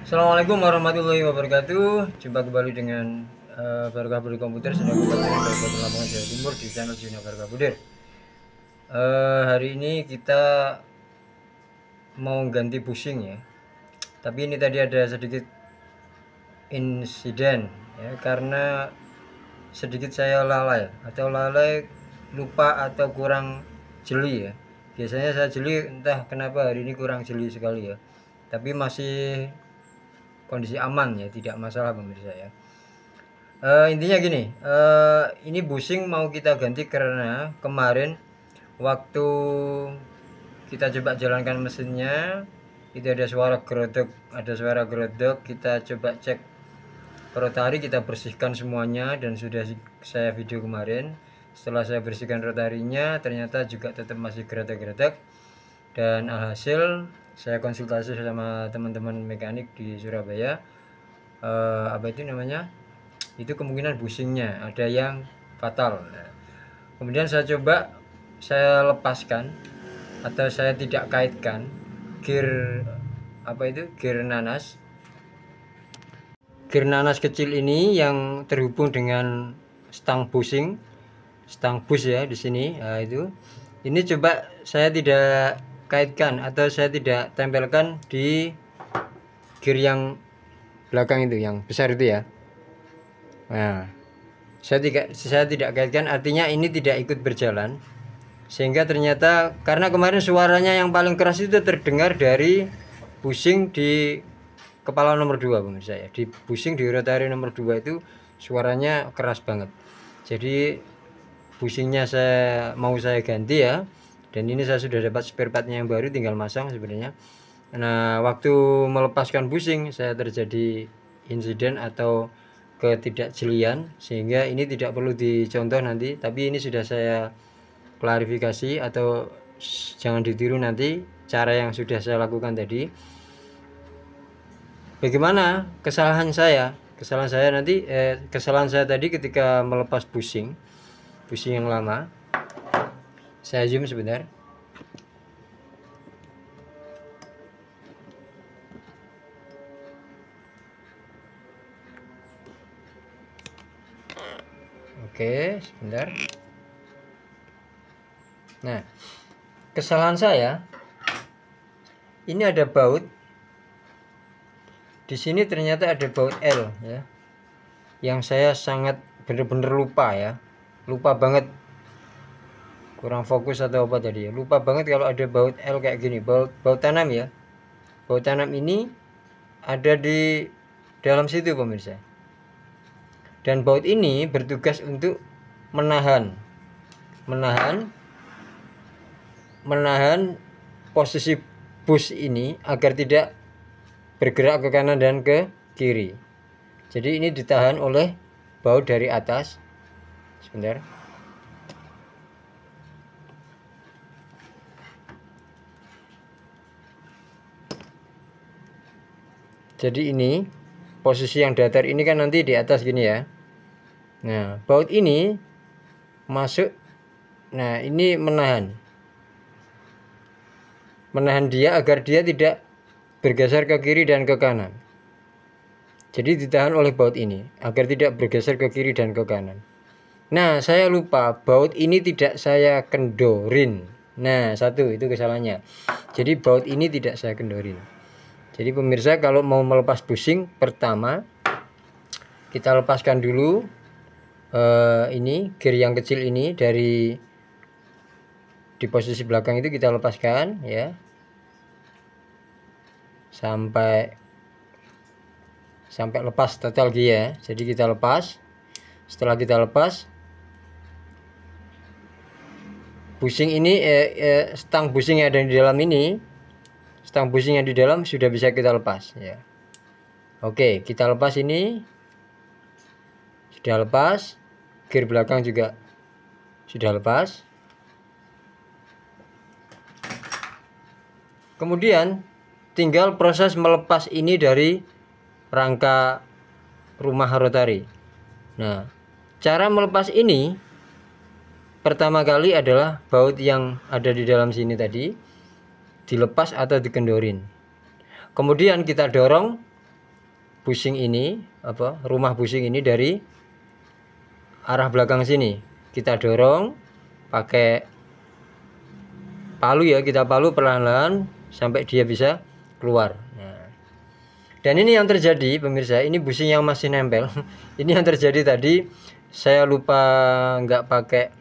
Assalamualaikum warahmatullahi wabarakatuh. Jumpa kembali dengan Barokah Budi Komputer. Sedang kembali dari Kabupaten Lamongan Jawa Timur di channel Juna Barokah Budir. Hari ini kita mau ganti bushing ya. Tapi ini tadi ada sedikit insiden ya, karena sedikit saya lalai lupa atau kurang jeli ya. Biasanya saya jeli, entah kenapa hari ini kurang jeli sekali ya. Tapi masih kondisi aman ya, tidak masalah pemirsa ya. Intinya gini, ini bushing mau kita ganti karena kemarin waktu kita coba jalankan mesinnya itu ada suara gerodok, kita coba cek rotari, kita bersihkan semuanya dan sudah saya video kemarin. Setelah saya bersihkan rotarinya ternyata juga tetap masih geretak-geretak, dan alhasil saya konsultasi sama teman-teman mekanik di Surabaya, apa itu namanya, itu kemungkinan bushingnya ada yang fatal. Nah, kemudian saya coba saya lepaskan atau saya tidak kaitkan gear gear nanas kecil ini yang terhubung dengan stang bush ya di sini. Nah, ini coba saya tidak kaitkan atau saya tidak tempelkan di gear yang belakang itu, yang besar itu ya. Nah, saya tidak kaitkan, artinya ini tidak ikut berjalan, sehingga ternyata karena kemarin suaranya yang paling keras itu terdengar dari bushing di kepala nomor 2 pemirsa ya. Di bushing di rotari nomor 2 itu suaranya keras banget. Jadi bushingnya mau saya ganti ya. Dan ini saya sudah dapat spare partnya yang baru, tinggal masang sebenarnya. Nah, waktu melepaskan bushing saya terjadi insiden atau ketidakjelian, sehingga ini tidak perlu dicontoh nanti, tapi ini sudah saya klarifikasi atau jangan ditiru nanti cara yang sudah saya lakukan tadi. Bagaimana kesalahan saya tadi ketika melepas bushing yang lama. Saya zoom sebentar. Oke, sebentar. Nah, kesalahan saya ini ada baut. Di sini ternyata ada baut L ya. Yang saya sangat bener-bener lupa ya. Lupa banget. Kurang fokus atau apa tadi ya. Lupa banget kalau ada baut L kayak gini, baut tanam ya. Baut tanam ini ada di dalam situ pemirsa. Dan baut ini bertugas untuk menahan posisi bush ini agar tidak bergerak ke kanan dan ke kiri. Jadi ini ditahan oleh baut dari atas. Sebentar. Jadi ini posisi yang datar ini kan nanti di atas gini ya. Nah, baut ini masuk. Nah, ini menahan dia agar dia tidak bergeser ke kiri dan ke kanan. Jadi ditahan oleh baut ini agar tidak bergeser ke kiri dan ke kanan. Nah, saya lupa baut ini tidak saya kendorin. Nah, satu itu kesalahannya. Jadi baut ini tidak saya kendorin. Jadi pemirsa, kalau mau melepas bushing, pertama kita lepaskan dulu ini gear yang kecil ini di posisi belakang itu kita lepaskan ya, sampai lepas total gear. Jadi kita lepas. Setelah kita lepas bushing ini, stang bushing yang ada di dalam ini, stang bushing yang di dalam sudah bisa kita lepas ya. Oke, kita lepas ini. Sudah lepas. Gear belakang juga sudah lepas. Kemudian tinggal proses melepas ini dari rangka rumah rotari. Nah, cara melepas ini pertama kali adalah baut yang ada di dalam sini tadi dilepas atau dikendorin. Kemudian kita dorong busing ini, rumah busing ini dari arah belakang sini. Kita dorong pakai palu ya, kita palu perlahan-lahan sampai dia bisa keluar. Nah, dan ini yang terjadi pemirsa, ini busing yang masih nempel. Ini yang terjadi tadi, saya lupa nggak pakai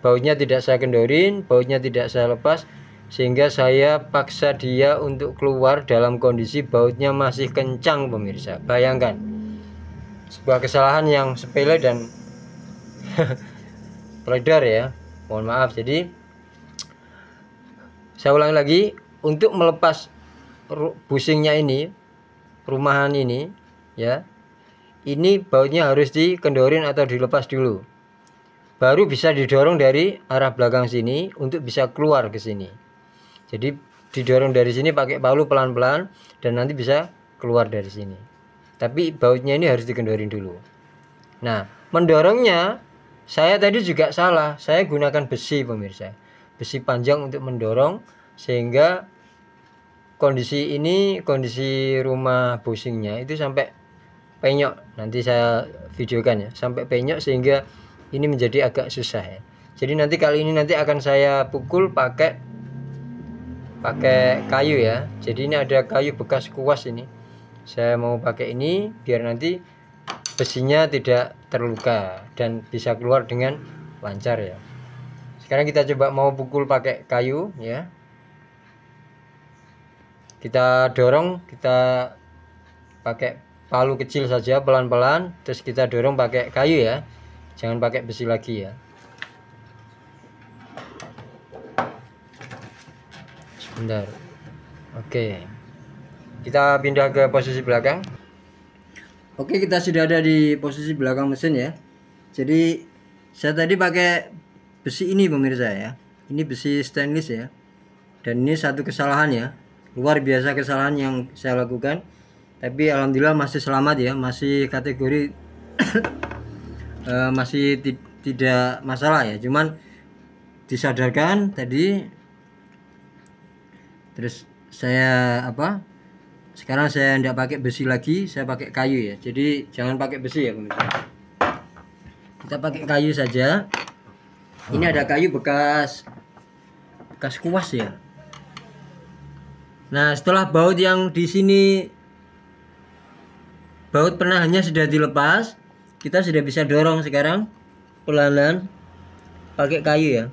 bautnya, tidak saya kendorin, bautnya tidak saya lepas, sehingga saya paksa dia untuk keluar dalam kondisi bautnya masih kencang pemirsa. Bayangkan, sebuah kesalahan yang sepele dan pelebar ya, mohon maaf. Jadi saya ulangi lagi, untuk melepas busingnya ini, rumahan ini ya, ini bautnya harus dikendorin atau dilepas dulu, baru bisa didorong dari arah belakang sini untuk bisa keluar ke sini. Jadi didorong dari sini pakai palu pelan-pelan dan nanti bisa keluar dari sini. Tapi bautnya ini harus dikendorin dulu. Nah, mendorongnya saya tadi juga salah. Saya gunakan besi pemirsa, besi panjang untuk mendorong, sehingga kondisi rumah busingnya itu sampai penyok. Nanti saya videokan ya, sampai penyok, sehingga ini menjadi agak susah ya. Jadi nanti kali ini akan saya pukul pakai kayu ya. Jadi ini ada kayu bekas kuas ini. Saya mau pakai ini biar nanti besinya tidak terluka dan bisa keluar dengan lancar ya. Sekarang kita coba mau pukul pakai kayu ya. Kita dorong, kita pakai palu kecil saja pelan-pelan, terus kita dorong pakai kayu ya. Jangan pakai besi lagi ya. Sebentar. Oke. Kita pindah ke posisi belakang. Oke, kita sudah ada di posisi belakang mesin ya. Jadi saya tadi pakai besi ini pemirsa ya. Ini besi stainless ya. Dan ini satu kesalahan ya. Luar biasa kesalahan yang saya lakukan. Tapi alhamdulillah masih selamat ya. Masih kategori masih tidak masalah ya, cuman disadarkan tadi. Terus saya sekarang saya tidak pakai besi lagi, saya pakai kayu ya. Jadi jangan pakai besi ya pemirsa, kita pakai kayu saja. Ini ada kayu bekas kuas ya. Nah, setelah baut yang di sini, baut penahannya sudah dilepas, kita sudah bisa dorong sekarang pelan-pelan pakai kayu ya.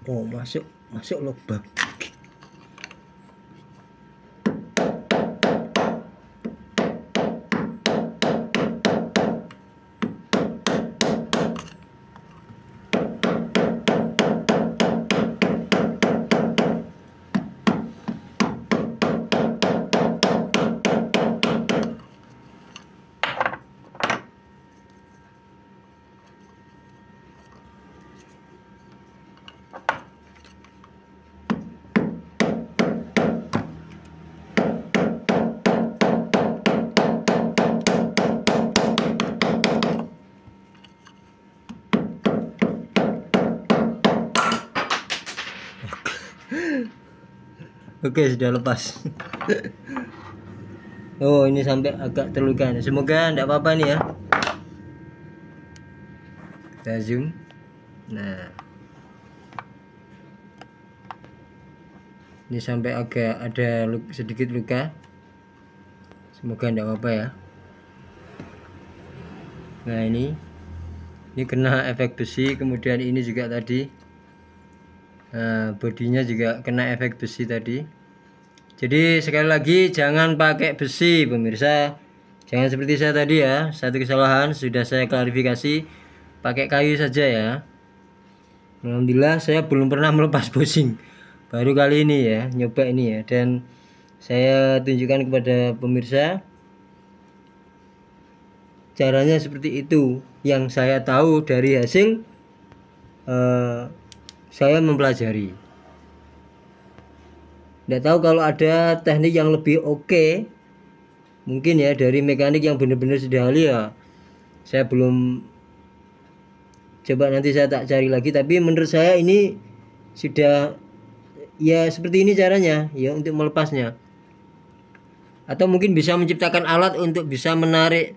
Oh, masuk lubang. Oke, sudah lepas. Oh, ini sampai agak terluka. Semoga tidak apa-apa nih ya. Kita zoom. Nah, ini sampai agak ada sedikit luka. Semoga tidak apa-apa ya. Nah, ini kena efek besi. Kemudian ini juga tadi bodinya juga kena efek besi tadi. Jadi sekali lagi jangan pakai besi pemirsa, jangan seperti saya tadi ya. Satu kesalahan sudah saya klarifikasi, pakai kayu saja ya. Alhamdulillah saya belum pernah melepas busing, baru kali ini ya nyoba ini ya. Dan saya tunjukkan kepada pemirsa caranya seperti itu, yang saya tahu dari hasil saya mempelajari. Nggak tahu kalau ada teknik yang lebih oke, mungkin ya dari mekanik yang benar-benar sudah ahli ya. Saya belum coba, nanti saya tak cari lagi. Tapi menurut saya ini sudah ya seperti ini caranya ya untuk melepasnya. Atau mungkin bisa menciptakan alat untuk bisa menarik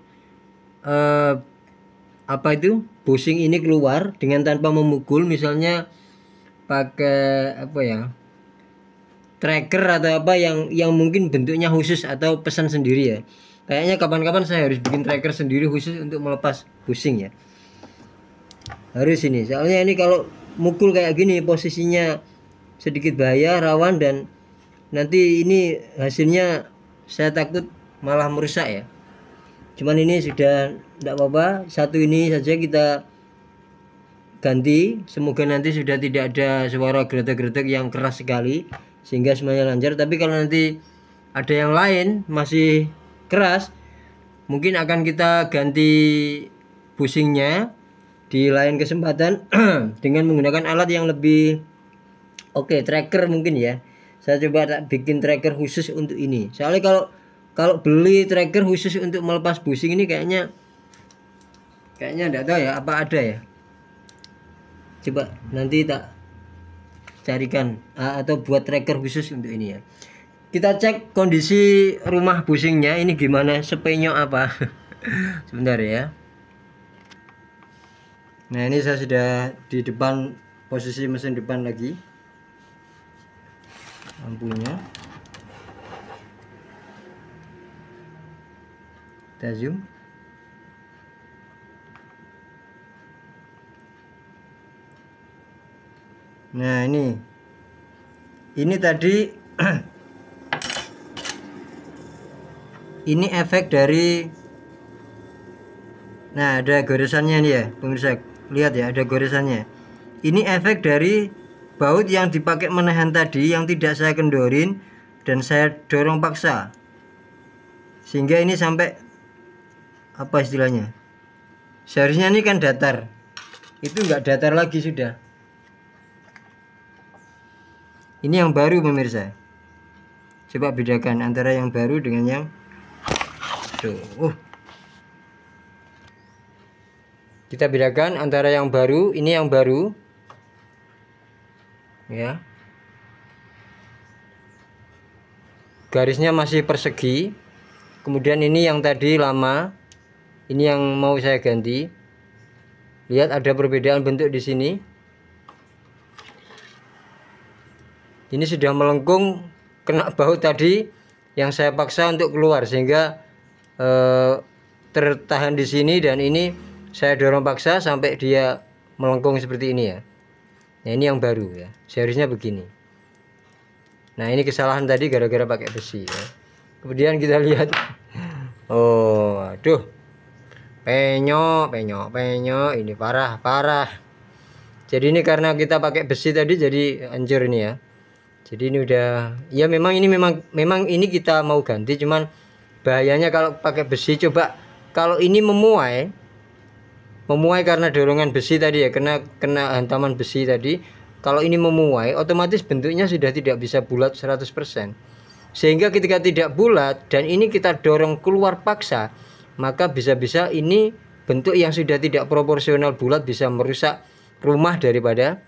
apa itu bushing ini keluar dengan tanpa memukul, misalnya pakai apa ya, tracker atau apa yang mungkin bentuknya khusus atau pesan sendiri ya. Kayaknya kapan-kapan saya harus bikin tracker sendiri khusus untuk melepas bushing ya. Harus ini, soalnya ini kalau mukul kayak gini posisinya sedikit bahaya, rawan, dan nanti ini hasilnya saya takut malah merusak ya. Cuman ini sudah tidak apa-apa, satu ini saja kita ganti. Semoga nanti sudah tidak ada suara geletak-geletak yang keras sekali sehingga semuanya lancar. Tapi kalau nanti ada yang lain masih keras, mungkin akan kita ganti bushingnya di lain kesempatan dengan menggunakan alat yang lebih oke, tracker mungkin ya. Saya coba tak bikin tracker khusus untuk ini. Soalnya kalau beli tracker khusus untuk melepas bushing ini kayaknya enggak tahu ya apa ada ya. Coba nanti tak carikan atau buat tracker khusus untuk ini ya. Kita cek kondisi rumah bushingnya ini gimana, sepenyok apa. Sebentar ya. Nah, ini saya sudah di depan, posisi mesin depan lagi. Lampunya kita zoom. Nah, ini tadi ini efek dari, nah ada goresannya nih ya pemirsa, lihat ya ada goresannya. Ini efek dari baut yang dipakai menahan tadi yang tidak saya kendorin dan saya dorong paksa, sehingga ini sampai apa istilahnya, seharusnya ini kan datar, itu enggak datar lagi sudah. Ini yang baru pemirsa, coba bedakan antara yang baru dengan yang tuh. Kita bedakan antara yang baru, ini yang baru ya, garisnya masih persegi. Kemudian ini yang tadi lama, ini yang mau saya ganti. Lihat ada perbedaan bentuk di sini. Ini sudah melengkung kena baut tadi yang saya paksa untuk keluar, sehingga tertahan di sini, dan ini saya dorong paksa sampai dia melengkung seperti ini ya. Nah, ini yang baru ya, seharusnya begini. Nah, ini kesalahan tadi gara-gara pakai besi ya. Kemudian kita lihat, oh aduh, penyok ini parah. Jadi ini karena kita pakai besi tadi jadi hancur ini ya. Jadi ini udah ya, memang ini kita mau ganti, cuman bahayanya kalau pakai besi. Coba kalau ini memuai karena dorongan besi tadi ya, kena hantaman besi tadi. Kalau ini memuai, otomatis bentuknya sudah tidak bisa bulat 100%. Sehingga ketika tidak bulat dan ini kita dorong keluar paksa, maka bisa-bisa ini bentuk yang sudah tidak proporsional bulat bisa merusak rumah daripada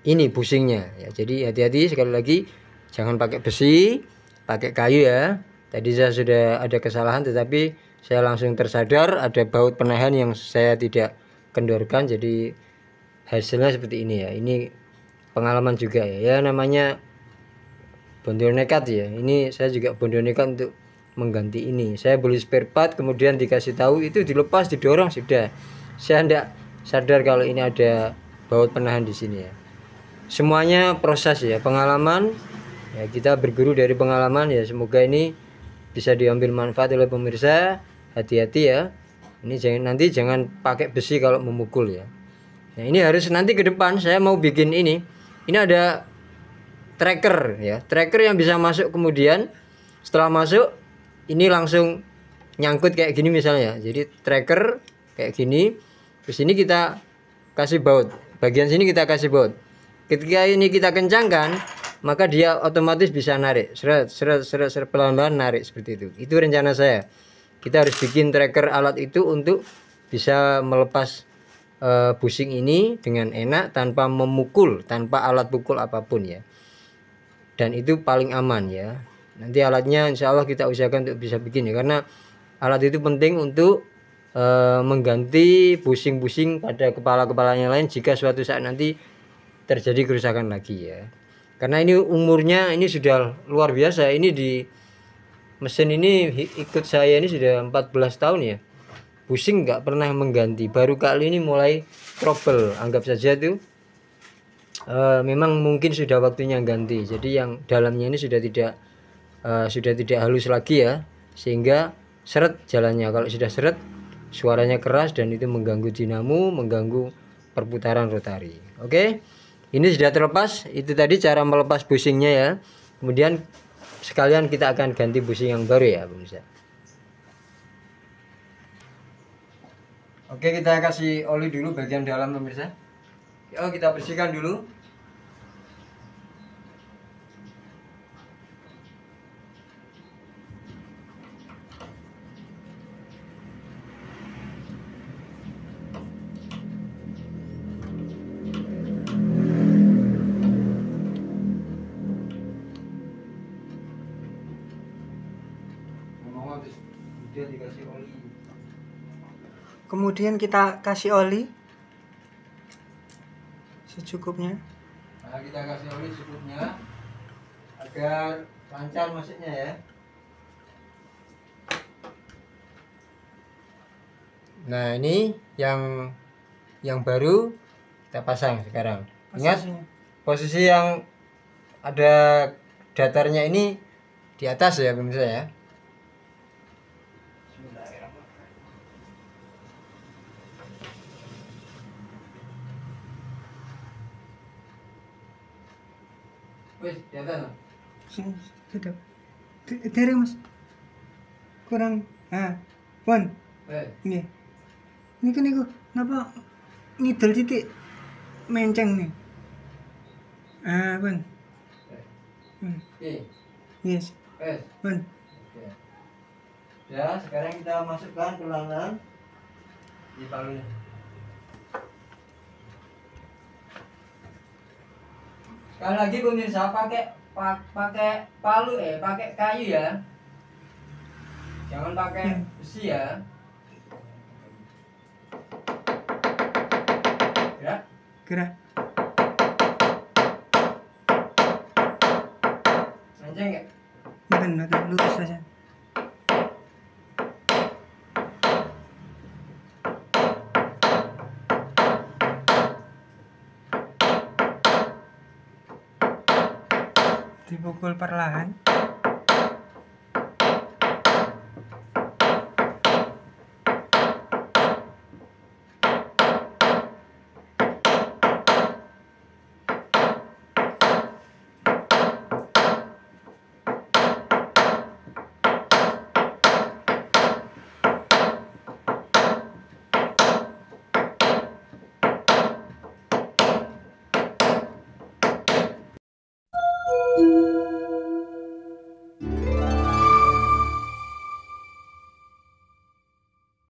ini bushingnya ya. Jadi hati-hati sekali lagi, jangan pakai besi, pakai kayu ya. Tadi saya sudah ada kesalahan, tetapi saya langsung tersadar ada baut penahan yang saya tidak kendorkan, jadi hasilnya seperti ini ya. Ini pengalaman juga ya, ya namanya bondo nekat ya. Ini saya juga bondo nekat untuk mengganti ini. Saya beli spare part, kemudian dikasih tahu itu dilepas, didorong, sudah. Saya tidak sadar kalau ini ada baut penahan di sini ya. Semuanya proses ya, pengalaman ya, kita berguru dari pengalaman ya. Semoga ini bisa diambil manfaat oleh pemirsa. Hati-hati ya, ini jangan pakai besi kalau memukul ya. Nah, ini harus nanti ke depan saya mau bikin ini ada tracker ya, tracker yang bisa masuk, kemudian setelah masuk ini langsung nyangkut kayak gini misalnya. Jadi tracker kayak gini, terus ini kita kasih baut, bagian sini kita kasih baut. Ketika ini kita kencangkan, maka dia otomatis bisa narik, seret pelan-pelan narik seperti itu. Itu rencana saya. Kita harus bikin tracker alat itu untuk bisa melepas bushing ini dengan enak tanpa memukul, tanpa alat pukul apapun ya. Dan itu paling aman ya. Nanti alatnya insya Allah kita usahakan untuk bisa bikin ya, karena alat itu penting untuk mengganti bushing-bushing pada kepala-kepalanya lain jika suatu saat nanti terjadi kerusakan lagi ya. Karena ini umurnya ini sudah luar biasa. Ini di mesin ini ikut saya ini sudah 14 tahun ya. Bushing nggak pernah mengganti. Baru kali ini mulai trouble. Anggap saja tuh memang mungkin sudah waktunya ganti. Jadi yang dalamnya ini sudah tidak halus lagi ya. Sehingga seret jalannya. Kalau sudah seret, suaranya keras dan itu mengganggu dinamo, mengganggu perputaran rotari. Oke, ini sudah terlepas. Itu tadi cara melepas bushingnya ya. Kemudian sekalian kita akan ganti bushing yang baru ya pemirsa. Oke, kita kasih oli dulu bagian dalam pemirsa. Yuk kita bersihkan dulu. Kemudian kita kasih oli secukupnya. Nah, kita kasih oli secukupnya agar lancar masuknya ya. Nah, ini yang baru kita pasang sekarang. Ingat posisi yang ada datarnya ini di atas ya pemirsa ya. Wih, di atas. Sudah. Terus Mas. Kurang. Pon. Ini. Ini kan iku napa ngidul titik menceng nih. Pon. Yes. Pon. Ya, sekarang kita masukkan perlahan di palunya. Sekali lagi pemirsa, pakai palu pakai kayu ya. Jangan pakai besi ya. Gerak. Mancing enggak? Bukan, lurus saja. Dipukul perlahan.